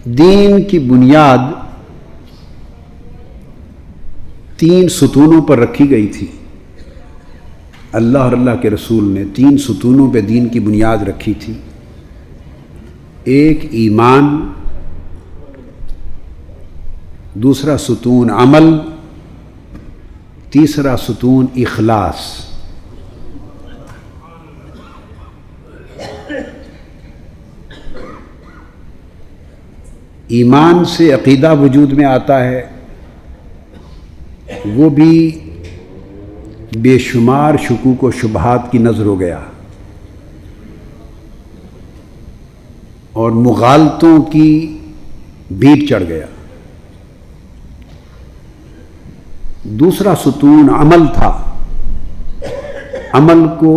دین کی بنیاد 3 ستونوں پر رکھی گئی تھی۔ اللہ اور اللہ کے رسول نے 3 ستونوں پہ دین کی بنیاد رکھی تھی۔ ایک ایمان، دوسرا ستون عمل، تیسرا ستون اخلاص۔ ایمان سے عقیدہ وجود میں آتا ہے، وہ بھی بے شمار شکوک و شبہات کی نظر ہو گیا اور مغالطوں کی بھیٹ چڑھ گیا۔ دوسرا ستون عمل تھا، عمل کو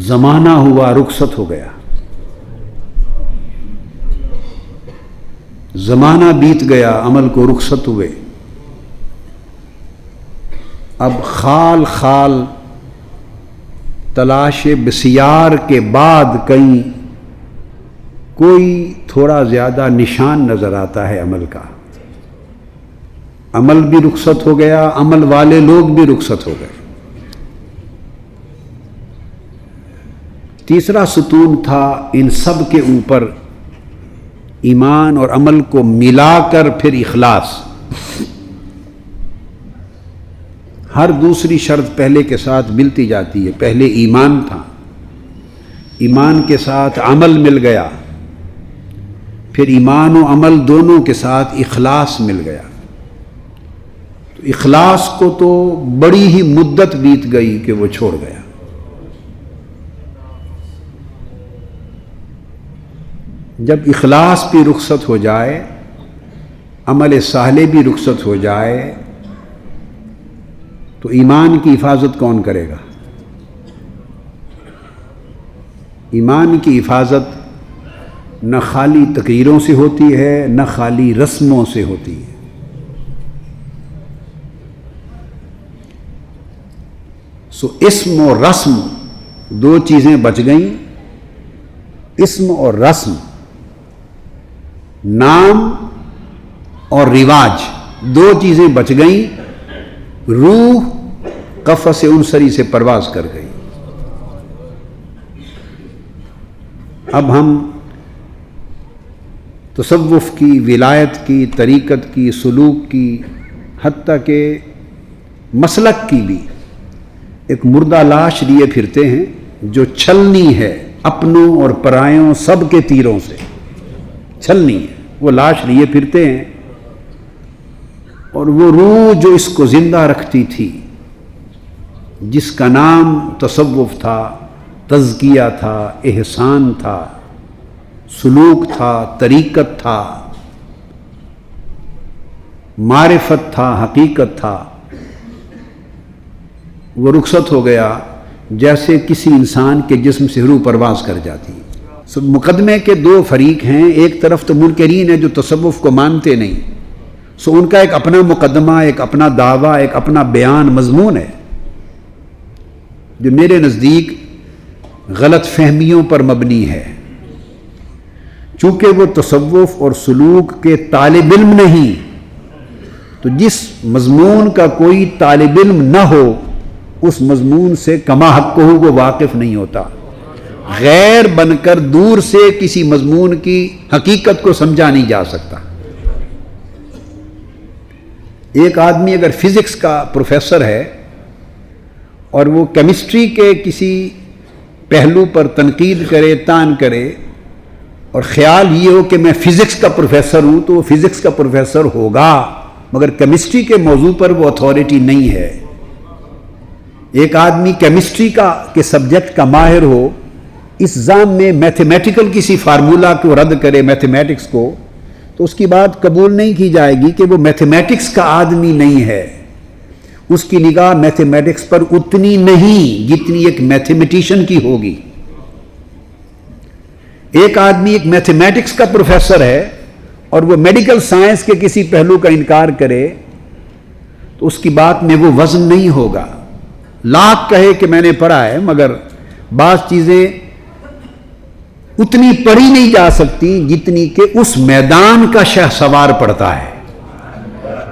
زمانہ ہوا، رخصت ہو گیا، زمانہ بیت گیا، عمل کو رخصت ہوئے۔ اب خال خال تلاش بسیار کے بعد کہیں کوئی تھوڑا زیادہ نشان نظر آتا ہے عمل کا۔ عمل بھی رخصت ہو گیا، عمل والے لوگ بھی رخصت ہو گئے۔ تیسرا ستون تھا ان سب کے اوپر ایمان اور عمل کو ملا کر پھر اخلاص۔ ہر دوسری شرط پہلے کے ساتھ ملتی جاتی ہے۔ پہلے ایمان تھا، ایمان کے ساتھ عمل مل گیا، پھر ایمان و عمل دونوں کے ساتھ اخلاص مل گیا۔ تو اخلاص کو تو بڑی ہی مدت بیت گئی کہ وہ چھوڑ گیا۔ جب اخلاص بھی رخصت ہو جائے، عمل صالح بھی رخصت ہو جائے، تو ایمان کی حفاظت کون کرے گا؟ ایمان کی حفاظت نہ خالی تقریروں سے ہوتی ہے، نہ خالی رسموں سے ہوتی ہے۔ سو اسم اور رسم 2 چیزیں بچ گئیں۔ اسم اور رسم، نام اور رواج، 2 چیزیں بچ گئیں۔ روح قفس عنصری سے پرواز کر گئی۔ اب ہم تصوف کی، ولایت کی، طریقت کی، سلوک کی، حتیٰ کہ مسلک کی بھی ایک مردہ لاش لیے پھرتے ہیں جو چھلنی ہے اپنوں اور پرایوں سب کے تیروں سے، چھلنی ہے، وہ لاش لیے پھرتے ہیں۔ اور وہ روح جو اس کو زندہ رکھتی تھی، جس کا نام تصوف تھا، تزکیہ تھا، احسان تھا، سلوک تھا، طریقت تھا، معرفت تھا، حقیقت تھا، وہ رخصت ہو گیا جیسے کسی انسان کے جسم سے روح پرواز کر جاتی ہے۔ مقدمے کے 2 فریق ہیں۔ ایک طرف تو منکرین ہیں جو تصوف کو مانتے نہیں، سو ان کا ایک اپنا مقدمہ، ایک اپنا دعویٰ، ایک اپنا بیان، مضمون ہے جو میرے نزدیک غلط فہمیوں پر مبنی ہے۔ چونکہ وہ تصوف اور سلوک کے طالب علم نہیں، تو جس مضمون کا کوئی طالب علم نہ ہو اس مضمون سے کما حقہ وہ واقف نہیں ہوتا۔ غیر بن کر دور سے کسی مضمون کی حقیقت کو سمجھا نہیں جا سکتا۔ ایک آدمی اگر فزکس کا پروفیسر ہے اور وہ کیمسٹری کے کسی پہلو پر تنقید کرے، طعن کرے، اور خیال یہ ہو کہ میں فزکس کا پروفیسر ہوں، تو وہ فزکس کا پروفیسر ہوگا، مگر کیمسٹری کے موضوع پر وہ اتھارٹی نہیں ہے۔ ایک آدمی کیمسٹری کے سبجیکٹ کا ماہر ہو، اس زام میں میتھمیٹیکل کسی فارمولا کو رد کرے، میتھمیٹکس کو، تو اس کی بات قبول نہیں کی جائے گی کہ وہ میتھمیٹکس کا آدمی نہیں ہے۔ اس کی نگاہ میتھمیٹکس پر اتنی نہیں جتنی ایک میتھمیٹیشین کی ہوگی۔ ایک آدمی ایک میتھمیٹکس کا پروفیسر ہے اور وہ میڈیکل سائنس کے کسی پہلو کا انکار کرے تو اس کی بات میں وہ وزن نہیں ہوگا۔ لاکھ کہے کہ میں نے پڑھا ہے، مگر بعض چیزیں اتنی پڑھی نہیں جا سکتی جتنی کہ اس میدان کا شہسوار پڑھتا ہے.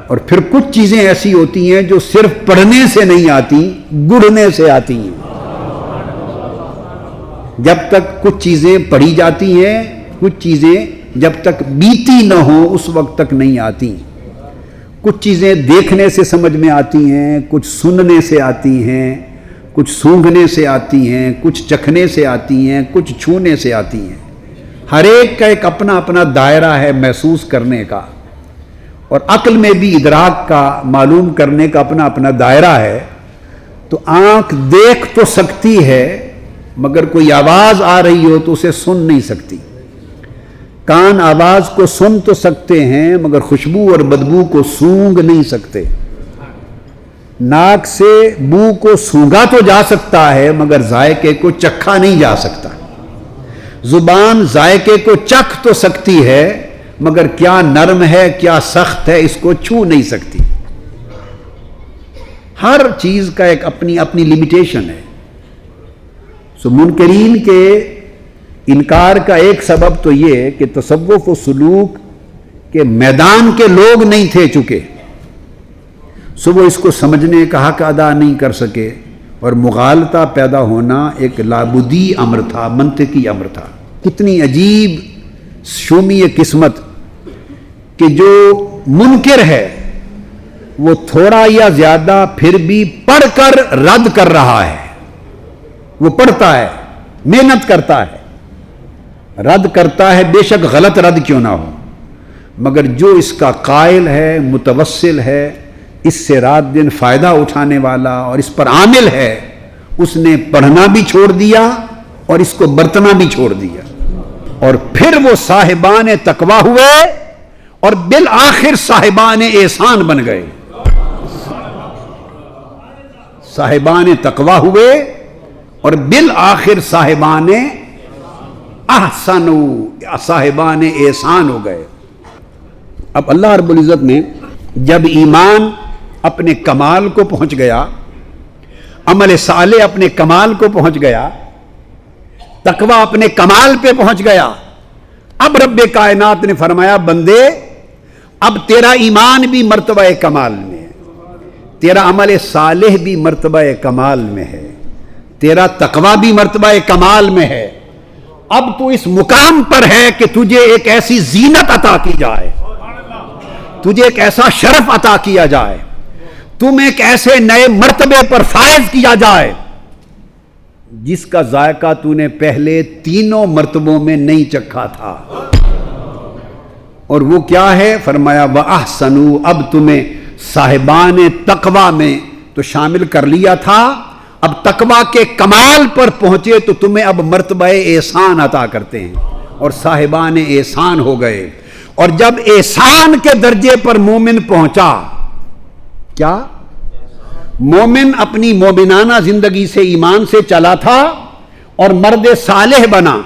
اور پھر کچھ چیزیں ایسی ہوتی ہیں جو صرف پڑھنے سے نہیں آتی، گڑھنے سے آتی ہیں. جب تک کچھ چیزیں پڑھی جاتی ہیں، کچھ چیزیں جب تک بیتی نہ ہوں اس وقت تک نہیں آتی. کچھ چیزیں دیکھنے سے سمجھ میں آتی ہیں، کچھ سننے سے آتی ہیں، کچھ سونگھنے سے آتی ہیں، کچھ چکھنے سے آتی ہیں، کچھ چھونے سے آتی ہیں. ہر ایک کا ایک اپنا اپنا دائرہ ہے محسوس کرنے کا، اور عقل میں بھی ادراک کا معلوم کرنے کا اپنا اپنا دائرہ ہے. تو آنکھ دیکھ تو سکتی ہے مگر کوئی آواز آ رہی ہو تو اسے سن نہیں سکتی. کان آواز کو سن تو سکتے ہیں مگر خوشبو اور بدبو کو سونگھ نہیں سکتے. ناک سے بو کو سونگھا تو جا سکتا ہے مگر ذائقے کو چکھا نہیں جا سکتا. زبان ذائقے کو چکھ تو سکتی ہے مگر کیا نرم ہے کیا سخت ہے اس کو چھو نہیں سکتی. ہر چیز کا ایک اپنی اپنی لمیٹیشن ہے. سو منکرین کے انکار کا ایک سبب تو یہ کہ تصوف و سلوک کے میدان کے لوگ نہیں تھے چکے، سو وہ اس کو سمجھنے کا حق ادا نہیں کر سکے، اور مغالطہ پیدا ہونا ایک لابدی امر تھا، منطقی امر تھا. کتنی عجیب شومی قسمت کہ جو منکر ہے وہ تھوڑا یا زیادہ پھر بھی پڑھ کر رد کر رہا ہے. وہ پڑھتا ہے، محنت کرتا ہے، رد کرتا ہے، بے شک غلط رد کیوں نہ ہو، مگر جو اس کا قائل ہے، متوسل ہے، اس سے رات دن فائدہ اٹھانے والا اور اس پر عامل ہے، اس نے پڑھنا بھی چھوڑ دیا اور اس کو برتنا بھی چھوڑ دیا. اور پھر وہ صاحبان تقویٰ ہوئے اور بالآخر صاحبان احسان بن گئے. صاحبان تقویٰ ہوئے اور بالآخر صاحبان احسنوا، صاحبان احسان ہو گئے. اب اللہ رب العزت نے جب ایمان اپنے کمال کو پہنچ گیا، عمل صالح اپنے کمال کو پہنچ گیا، تقویٰ اپنے کمال پہ پہنچ گیا، اب رب کائنات نے فرمایا بندے اب تیرا ایمان بھی مرتبہ کمال میں ہے، تیرا عمل صالح بھی مرتبہ کمال میں ہے، تیرا تقویٰ بھی مرتبہ کمال میں ہے. اب تو اس مقام پر ہے کہ تجھے ایک ایسی زینت عطا کی جائے، تجھے ایک ایسا شرف عطا کیا جائے، تم ایک ایسے نئے مرتبے پر فائز کیا جائے جس کا ذائقہ تو نے پہلے تینوں مرتبوں میں نہیں چکھا تھا. اور وہ کیا ہے؟ فرمایا وَأَحْسَنُوا، اب تمہیں صاحبان تقویٰ میں تو شامل کر لیا تھا، اب تقویٰ کے کمال پر پہنچے تو تمہیں اب مرتبہ احسان عطا کرتے ہیں اور صاحبان احسان ہو گئے. اور جب احسان کے درجے پر مومن پہنچا، کیا مومن اپنی مومنانہ زندگی سے ایمان سے چلا تھا اور مرد صالح بنا،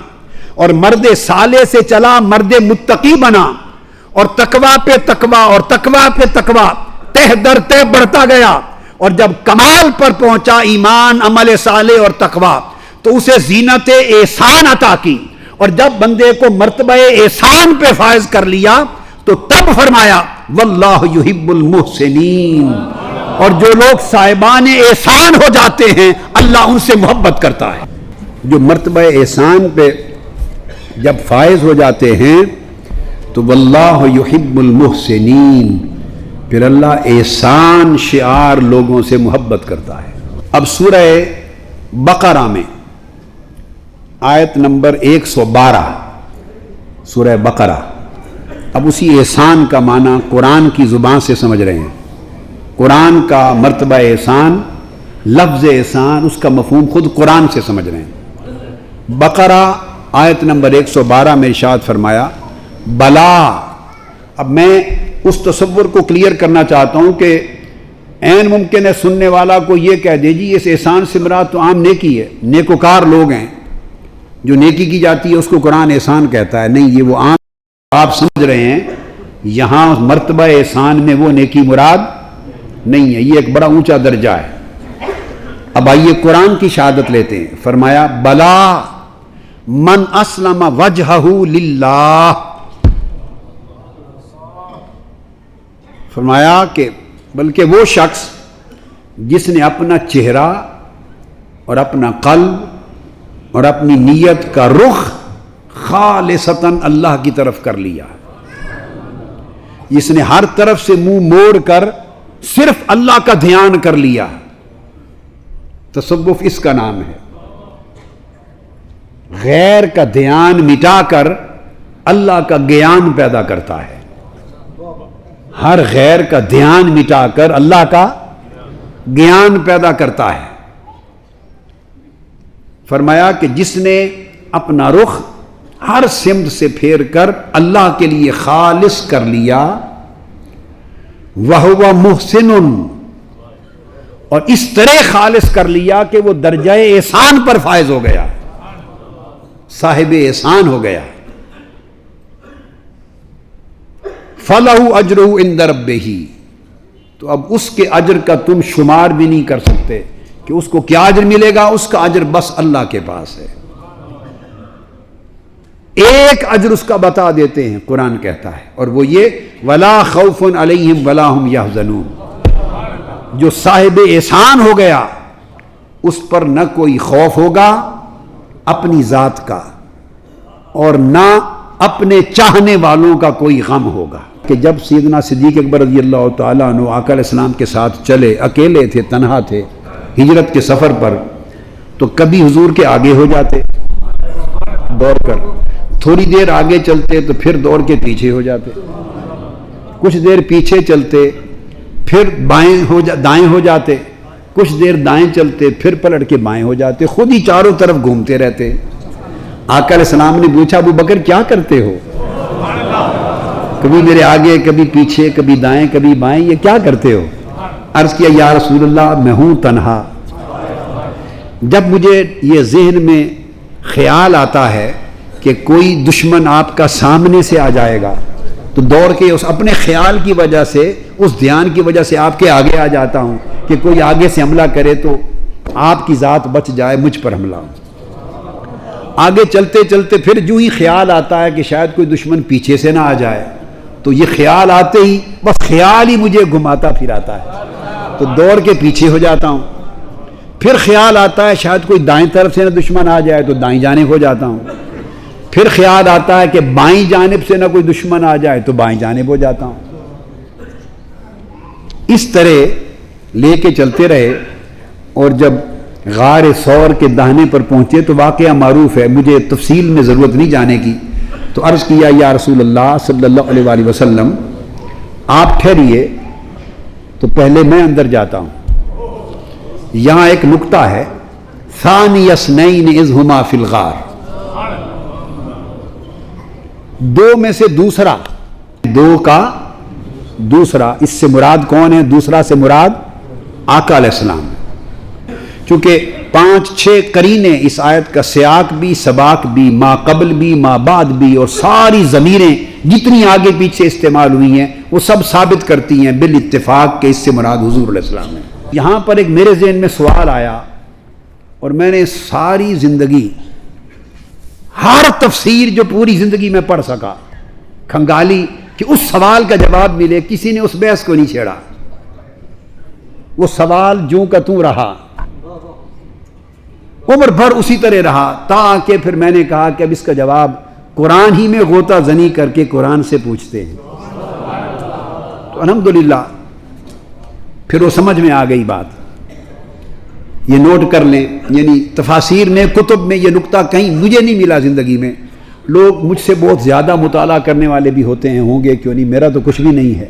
اور مرد صالح سے چلا مرد متقی بنا، اور تقویٰ پہ تقویٰ اور تقویٰ پہ تقویٰ تہ در تہ بڑھتا گیا. اور جب کمال پر پہنچا ایمان، عمل صالح اور تقویٰ، تو اسے زینت احسان عطا کی. اور جب بندے کو مرتبہ احسان پہ فائز کر لیا تو تب فرمایا واللہ یحب المحسنین، اور جو لوگ صاحبان احسان ہو جاتے ہیں اللہ ان سے محبت کرتا ہے. جو مرتبہ احسان پہ جب فائز ہو جاتے ہیں تو واللہ یحب المحسنین، پھر اللہ احسان شعار لوگوں سے محبت کرتا ہے. اب سورہ بقرہ میں آیت نمبر 112، سورہ بقرہ، اب اسی احسان کا معنی قرآن کی زبان سے سمجھ رہے ہیں. قرآن کا مرتبہ احسان، لفظ احسان، اس کا مفہوم خود قرآن سے سمجھ رہے ہیں. بقرہ آیت نمبر 112 میں ارشاد فرمایا بلا. اب میں اس تصور کو کلیئر کرنا چاہتا ہوں کہ عین ممکن ہے سننے والا کو یہ کہہ دے جی اس احسان سے مراد تو عام نیکی ہے، نیکوکار لوگ ہیں، جو نیکی کی جاتی ہے اس کو قرآن احسان کہتا ہے. نہیں، یہ وہ عام آپ سمجھ رہے ہیں، یہاں مرتبہ احسان میں وہ نیکی مراد نہیں ہے، یہ ایک بڑا اونچا درجہ ہے. اب آئیے قرآن کی شہادت لیتے ہیں. فرمایا بلا، من اسلم وجہہ للہ، فرمایا کہ بلکہ وہ شخص جس نے اپنا چہرہ اور اپنا قلب اور اپنی نیت کا رخ خالصتاً اللہ کی طرف کر لیا، جس نے ہر طرف سے منہ موڑ کر صرف اللہ کا دھیان کر لیا، تصوف اس کا نام ہے، غیر کا دھیان مٹا کر اللہ کا گیان پیدا کرتا ہے، ہر غیر کا دھیان مٹا کر اللہ کا گیان پیدا کرتا ہے۔ فرمایا کہ جس نے اپنا رخ ہر سمت سے پھیر کر اللہ کے لیے خالص کر لیا، وَهُوَ مُحْسِنٌ، اور اس طرح خالص کر لیا کہ وہ درجہ احسان پر فائز ہو گیا، صاحب احسان ہو گیا، فَلَهُ أَجْرُهُ عِنْدَ رَبِّهِ، تو اب اس کے اجر کا تم شمار بھی نہیں کر سکتے کہ اس کو کیا اجر ملے گا، اس کا اجر بس اللہ کے پاس ہے۔ ایک اجر اس کا بتا دیتے ہیں، قرآن کہتا ہے، اور وہ یہ وَلَا خَوْفٌ عَلَيْهِمْ وَلَا هُمْ يَحْزَنُونَ، جو صاحب احسان ہو گیا اس پر نہ کوئی خوف ہوگا اپنی ذات کا، اور نہ اپنے چاہنے والوں کا کوئی غم ہوگا۔ کہ جب سیدنا صدیق اکبر رضی اللہ تعالیٰ عنہ آقا علیہ السلام کے ساتھ چلے، اکیلے تھے، تنہا تھے، ہجرت کے سفر پر، تو کبھی حضور کے آگے ہو جاتے دوڑ کر، تھوڑی دیر آگے چلتے تو پھر دوڑ کے پیچھے ہو جاتے، کچھ دیر پیچھے چلتے پھر دائیں ہو جاتے، کچھ دیر دائیں چلتے پھر پلٹ کے بائیں ہو جاتے، خود ہی چاروں طرف گھومتے رہتے۔ آقا علیہ السلام نے پوچھا ابو بکر کیا کرتے ہو؟ کبھی میرے آگے، کبھی پیچھے، کبھی دائیں کبھی بائیں، یہ کیا کرتے ہو؟ عرض کیا یا رسول اللہ میں ہوں تنہا، جب مجھے یہ ذہن میں خیال آتا ہے کہ کوئی دشمن آپ کا سامنے سے آ جائے گا تو دوڑ کے اس اپنے خیال کی وجہ سے، اس دھیان کی وجہ سے آپ کے آگے آ جاتا ہوں کہ کوئی آگے سے حملہ کرے تو آپ کی ذات بچ جائے، مجھ پر حملہ ہو۔ آگے چلتے چلتے پھر جو ہی خیال آتا ہے کہ شاید کوئی دشمن پیچھے سے نہ آ جائے، تو یہ خیال آتے ہی بس خیال ہی مجھے گھماتا پھراتا ہے، تو دوڑ کے پیچھے ہو جاتا ہوں۔ پھر خیال آتا ہے شاید کوئی دائیں طرف سے نہ دشمن آ جائے تو دائیں جانب ہو جاتا ہوں۔ پھر خیال آتا ہے کہ بائیں جانب سے نہ کوئی دشمن آ جائے تو بائیں جانب ہو جاتا ہوں۔ اس طرح لے کے چلتے رہے، اور جب غار ثور کے دہنے پر پہنچے تو واقعہ معروف ہے، مجھے تفصیل میں ضرورت نہیں جانے کی، تو عرض کیا یا رسول اللہ صلی اللہ علیہ وآلہ وسلم آپ ٹھہریے تو پہلے میں اندر جاتا ہوں۔ یہاں ایک نکتہ ہے، ثانی اثنین اذ ہما فی الغار، دو میں سے دوسرا، دو کا دوسرا، اس سے مراد کون ہے؟ دوسرا سے مراد آقا علیہ السلام۔ چونکہ 5-6 قرینے اس آیت کا سیاق بھی، سباق بھی، ما قبل بھی، ما بعد بھی، اور ساری ضمیریں جتنی آگے پیچھے استعمال ہوئی ہیں وہ سب ثابت کرتی ہیں بالاتفاق کہ اس سے مراد حضور علیہ السلام ہے۔ یہاں پر ایک میرے ذہن میں سوال آیا، اور میں نے ساری زندگی ہر تفسیر جو پوری زندگی میں پڑھ سکا کھنگالی کہ اس سوال کا جواب ملے، کسی نے اس بحث کو نہیں چھیڑا، وہ سوال جوں کا توں رہا، عمر بھر اسی طرح رہا، تاکہ پھر میں نے کہا کہ اب اس کا جواب قرآن ہی میں غوطہ زنی کر کے قرآن سے پوچھتے ہیں۔ تو الحمدللہ پھر وہ سمجھ میں آ گئی بات۔ یہ نوٹ کر لیں، یعنی تفاسیر میں، کتب میں یہ نقطہ کہیں مجھے نہیں ملا زندگی میں۔ لوگ مجھ سے بہت زیادہ مطالعہ کرنے والے بھی ہوتے ہیں، ہوں گے کیوں نہیں، میرا تو کچھ بھی نہیں ہے،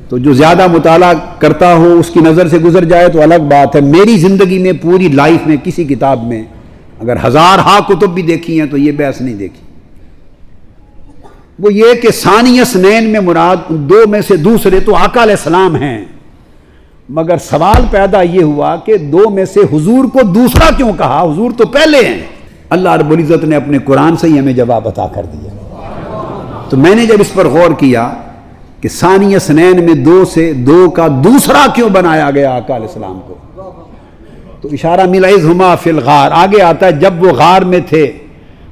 تو جو زیادہ مطالعہ کرتا ہو اس کی نظر سے گزر جائے تو الگ بات ہے۔ میری زندگی میں، پوری لائف میں، کسی کتاب میں اگر 1000 کتب بھی دیکھی ہیں تو یہ بحث نہیں دیکھی۔ وہ یہ کہ ثانی اثنین میں مراد دو میں سے دوسرے تو آقا علیہ السلام ہیں، مگر سوال پیدا یہ ہوا کہ دو میں سے حضور کو دوسرا کیوں کہا؟ حضور تو پہلے ہیں۔ اللہ رب العزت نے اپنے قرآن سے ہی ہمیں جواب عطا کر دیا۔ تو میں نے جب اس پر غور کیا کہ ثانی اثنین میں دو سے دو کا دوسرا کیوں بنایا گیا آقا علیہ السلام کو، تو اشارہ ملا اذ ہما فی الغار، آگے آتا ہے جب وہ غار میں تھے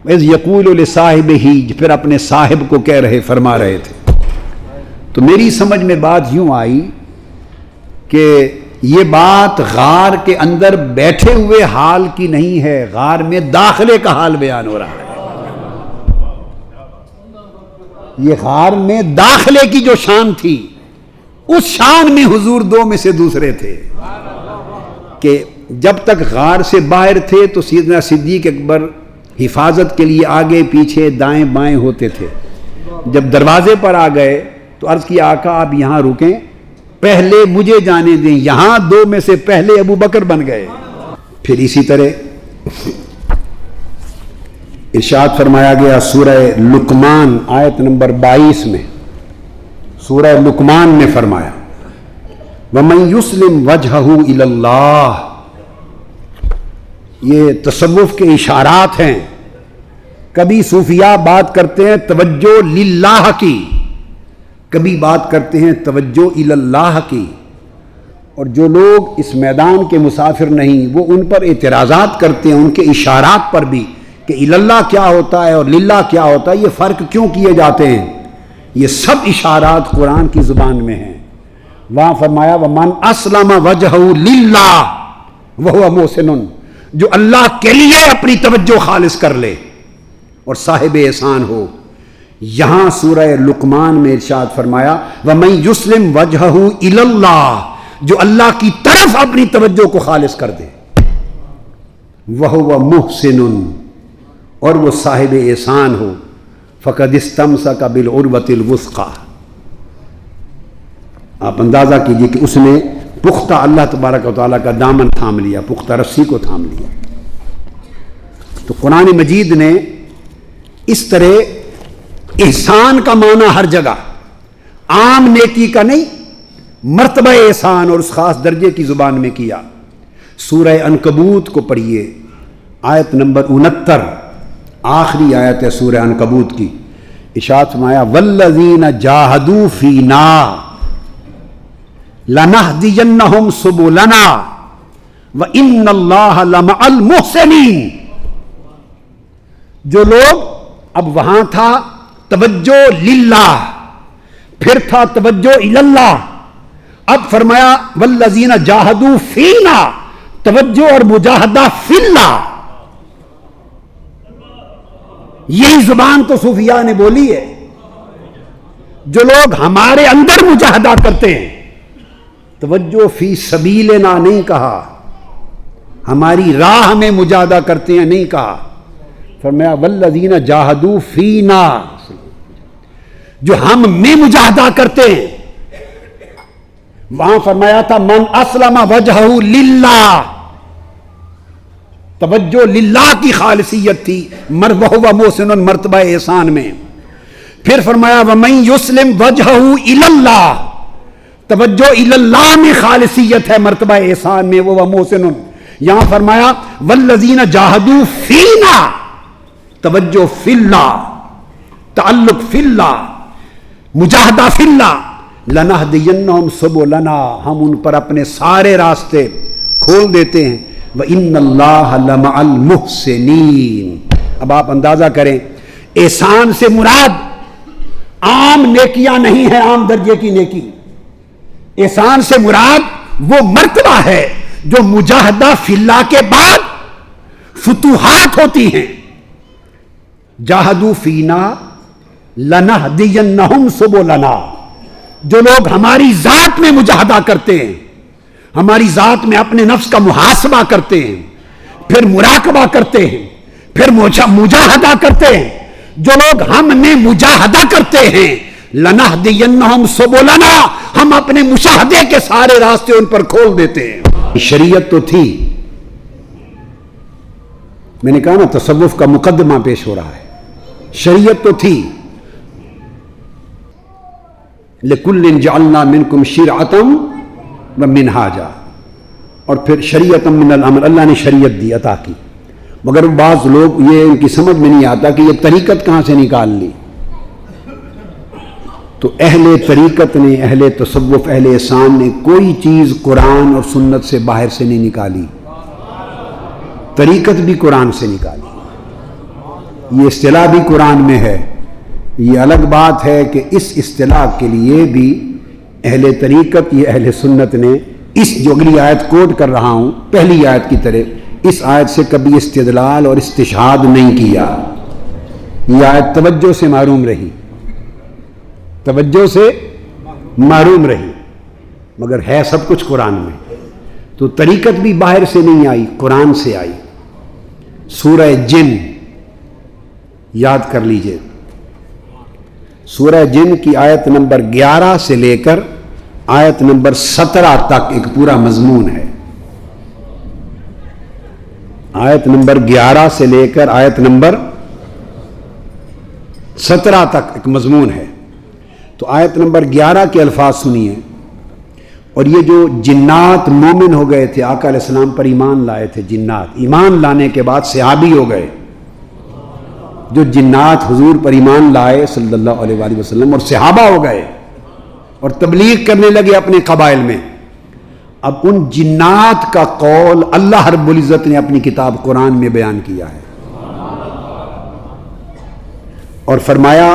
اذ یقول لصاحبہ، پھر اپنے صاحب کو کہہ رہے، فرما رہے تھے. تو میری سمجھ میں بات یوں آئی کہ یہ بات غار کے اندر بیٹھے ہوئے حال کی نہیں ہے، غار میں داخلے کا حال بیان ہو رہا ہے. یہ غار میں داخلے کی جو شان تھی، اس شان میں حضور دو میں سے دوسرے تھے. کہ جب تک غار سے باہر تھے تو سیدنا صدیق اکبر حفاظت کے لیے آگے پیچھے دائیں بائیں ہوتے تھے. جب دروازے پر آ گئے تو عرض کیا آقا آپ یہاں رکیں، پہلے مجھے جانے دیں. یہاں دو میں سے پہلے ابو بکر بن گئے. پھر اسی طرح ارشاد فرمایا گیا سورہ لقمان آیت نمبر 22 میں، سورہ لقمان میں فرمایا وَمَن يُسْلِمْ وَجْهَهُ إِلَى اللَّهِ. یہ تصوف کے اشارات ہیں. کبھی صوفیاء بات کرتے ہیں توجہ للہ کی، کبھی بات کرتے ہیں توجہ الی اللہ کی. اور جو لوگ اس میدان کے مسافر نہیں، وہ ان پر اعتراضات کرتے ہیں، ان کے اشارات پر بھی، کہ الی اللہ کیا ہوتا ہے اور للہ کیا ہوتا ہے، یہ فرق کیوں کیے جاتے ہیں. یہ سب اشارات قرآن کی زبان میں ہیں. وہاں فرمایا وَمَنْ أَسْلَمَ وَجْهَهُ لِلَّهِ وَهُوَ مُحْسِنٌ، جو اللہ کے لیے اپنی توجہ خالص کر لے اور صاحب احسان ہو. یہاں سورہ لقمان میں ارشاد فرمایا وَمَنْ يُسْلِمْ وَجْهَهُ إِلَى اللَّهِ، جو اللہ کی طرف اپنی توجہ کو خالص کر دے. وَهُوَ مُحْسِنٌ، اور وہ صاحب احسان ہو. فَقَدِ اسْتَمْسَكَ بِالْعُرْوَةِ الْوُثْقَىٰ. آپ اندازہ کیجئے کہ اس نے پختہ اللہ تبارک و تعالیٰ کا دامن تھام لیا، پختہ رسی کو تھام لیا. تو قرآن مجید نے اس طرح احسان کا معنی ہر جگہ، عام نیکی کا نہیں، مرتبہ احسان اور اس خاص درجے کی زبان میں کیا. سورہ عنکبوت کو پڑھیے، آیت نمبر 69، آخری آیت ہے سورہ عنکبوت کی. ارشاد فرمایا والذین جاہدوا فینا لَنَهْدِيَنَّهُمْ سُبُلَنَا وَإِنَّ اللَّهَ لَمَعَ الْمُحْسِنِينَ. جو لوگ، اب وہاں تھا توجہ للہ، پھر تھا توجہ الاللہ، اب فرمایا وَالَّذِينَ جَاهَدُوا فِينَا، توجہ اور مجاہدہ فی اللہ. یہی زبان تو صوفیاء نے بولی ہے. جو لوگ ہمارے اندر مجاہدہ کرتے ہیں، توجہ فی سبیلنا نہیں کہا، ہماری راہ میں مجاہدہ کرتے ہیں نہیں کہا. فرمایا والذین جاہدوا فینا، جو ہم میں مجاہدہ کرتے ہیں. وہاں فرمایا تھا من اسلم وجہہ للہ، توجہ للہ کی خالصیت تھی، وَهُوَ مُحْسِنٌ مرتبہ احسان میں. پھر فرمایا وَمَن يُسْلِمْ وَجْهَهُ إِلَى اللَّهِ، توجہ اللہ میں خالصیت ہے مرتبہ احسان میں، وہ محسن. یہاں فرمایا والذین جاہدوا فینا، توجہ فی اللہ، تعلق فی اللہ، مجاہدہ فی اللہ. لنہدینہم سبلنا، ہم ان پر اپنے سارے راستے کھول دیتے ہیں. وَإِنَّ اللَّهَ لَمَعَ الْمُحْسِنِينَ. اب آپ اندازہ کریں، احسان سے مراد عام نیکیاں نہیں ہیں، عام درجے کی نیکی. احسان سے مراد وہ مرتبہ ہے جو مجاہدہ فی اللہ کے بعد فتوحات ہوتی ہیں. جاہدوا فینا لنہدینہم سبلنا، جو لوگ ہماری ذات میں مجاہدہ کرتے ہیں، ہماری ذات میں اپنے نفس کا محاسبہ کرتے ہیں، پھر مراقبہ کرتے ہیں، پھر مجاہدہ کرتے ہیں. جو لوگ ہم میں مجاہدہ کرتے ہیں، لنہدینہم سبلنا، ہم اپنے مشاہدے کے سارے راستے ان پر کھول دیتے ہیں. شریعت تو تھی، میں نے کہا نا تصوف کا مقدمہ پیش ہو رہا ہے. شریعت تو تھی، لِكُلٍّ جَعَلْنَا مِنْكُمْ شِرْعَةً وَمِنْهَاجًا، اور پھر شریعت من الامر، اللہ نے شریعت دی، عطا کی. مگر بعض لوگ یہ ان کی سمجھ میں نہیں آتا کہ یہ طریقت کہاں سے نکال لی. تو اہل طریقت نے، اہل تصوف، اہل احسان نے کوئی چیز قرآن اور سنت سے باہر سے نہیں نکالی. طریقت بھی قرآن سے نکالی، یہ اصطلاح بھی قرآن میں ہے. یہ الگ بات ہے کہ اس اصطلاح کے لیے بھی اہل طریقت یا اہل سنت نے اس جو اگلی آیت کوٹ کر رہا ہوں پہلی آیت کی طرح اس آیت سے کبھی استدلال اور استشہاد نہیں کیا. یہ آیت توجہ سے محروم رہی، توجہ سے محروم رہی، مگر ہے سب کچھ قرآن میں. تو طریقت بھی باہر سے نہیں آئی، قرآن سے آئی. سورہ جن یاد کر لیجئے، سورہ جن کی آیت نمبر 11 سے لے کر آیت نمبر 17 تک ایک پورا مضمون ہے. آیت نمبر 11 سے لے کر آیت نمبر 17 تک ایک مضمون ہے. تو آیت نمبر 11 کے الفاظ سنیے. اور یہ جو جنات مومن ہو گئے تھے، آقا علیہ السلام پر ایمان لائے تھے، جنات ایمان لانے کے بعد صحابی ہو گئے. جو جنات حضور پر ایمان لائے صلی اللہ علیہ وآلہ وسلم اور صحابہ ہو گئے اور تبلیغ کرنے لگے اپنے قبائل میں. اب ان جنات کا قول اللہ رب العزت نے اپنی کتاب قرآن میں بیان کیا ہے اور فرمایا،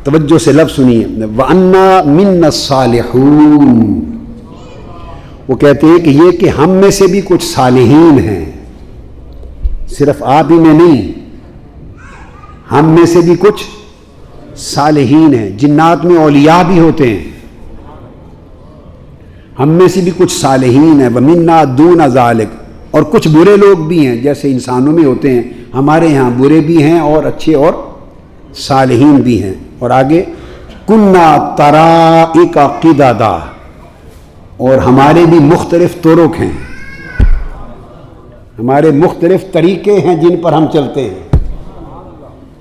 توجہ سے لفظ سنیے، وَأَنَّا مِنَّا الصَّالِحُونَ. وہ کہتے ہیں کہ یہ کہ ہم میں سے بھی کچھ صالحین ہیں، صرف آپ ہی میں نہیں، ہم میں سے بھی کچھ صالحین ہیں. جنات میں اولیاء بھی ہوتے ہیں، ہم میں سے بھی کچھ صالحین ہیں. وَمِنَّا دُونَ ذَلِكَ. اور کچھ برے لوگ بھی ہیں جیسے انسانوں میں ہوتے ہیں، ہمارے یہاں برے بھی ہیں اور اچھے اور صالحین بھی ہیں. اور آگے کُنَّا طَرَائِقَ قِدَدًا. اور ہمارے بھی مختلف طرق ہیں، ہمارے مختلف طریقے ہیں جن پر ہم چلتے ہیں.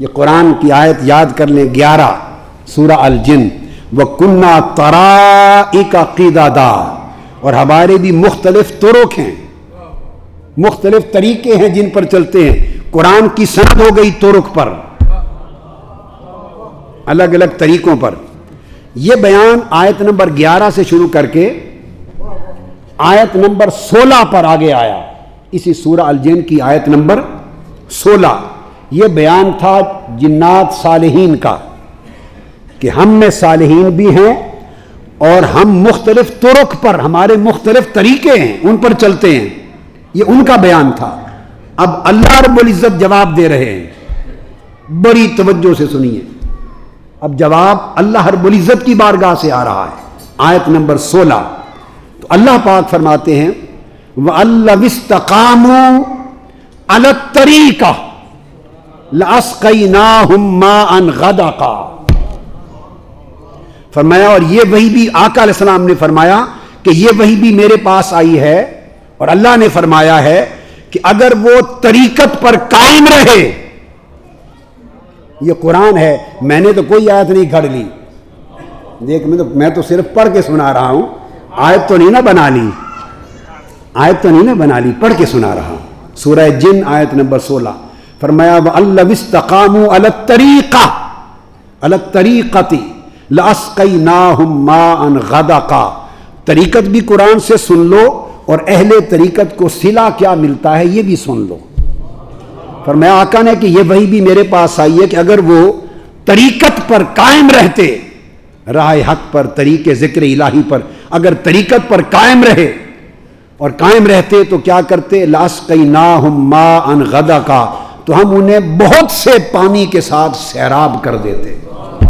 یہ قرآن کی آیت یاد کر لیں، 11 سورہ الجن. وَكُنَّا طَرَائِقَ قِدَدًا. اور ہمارے بھی مختلف طرق ہیں، مختلف طریقے ہیں جن پر چلتے ہیں. قرآن کی سند ہو گئی طرق پر، الگ الگ طریقوں پر. یہ بیان آیت نمبر 11 سے شروع کر کے آیت نمبر 16 پر آگے آیا. اسی سورہ الجن کی آیت نمبر 16. یہ بیان تھا جنات صالحین کا کہ ہم میں صالحین بھی ہیں اور ہم مختلف طرق پر، ہمارے مختلف طریقے ہیں، ان پر چلتے ہیں. یہ ان کا بیان تھا. اب اللہ رب العزت جواب دے رہے ہیں، بڑی توجہ سے سنیے. اب جواب اللہ رب العزت کی بارگاہ سے آ رہا ہے. آیت نمبر 16. تو اللہ پاک فرماتے ہیں وَأَلَّوِ اسْتَقَامُوا عَلَى الطَّرِيقَةِ لَأَسْقَيْنَاهُمْ مَاءً غَدَقًا. فرمایا، اور یہ وحی بھی آقا علیہ السلام نے فرمایا کہ یہ وحی بھی میرے پاس آئی ہے اور اللہ نے فرمایا ہے کہ اگر وہ طریقت پر قائم رہے. یہ قرآن ہے، میں نے تو کوئی آیت نہیں گھڑ لی. دیکھ میں تو صرف پڑھ کے سنا رہا ہوں، آیت تو نہیں نہ بنا لی، آیت تو نہیں نہ بنا لی، پڑھ کے سنا رہا ہوں. سورہ جن آیت نمبر 16. فرمایا وَأَلَّوِ اسْتَقَامُوا عَلَى الطَّرِيقَةِ عَلَى الطَّرِيقَةِ لَأَسْقَيْنَاهُمْ مَاءً غَدَقًا. طریقت بھی قرآن سے سن لو اور اہل طریقت کو صلہ کیا ملتا ہے یہ بھی سن لو. فرمایا آقا نے کہ یہ وحی بھی میرے پاس آئی ہے کہ اگر وہ طریقت پر قائم رہتے، راہ حق پر، طریق ذکر الہی پر، اگر طریقت پر قائم رہے اور قائم رہتے تو کیا کرتے؟ لَأَسْقَيْنَاهُمْ مَاءً غَدَقًا. تو ہم انہیں بہت سے پانی کے ساتھ سیراب کر دیتے.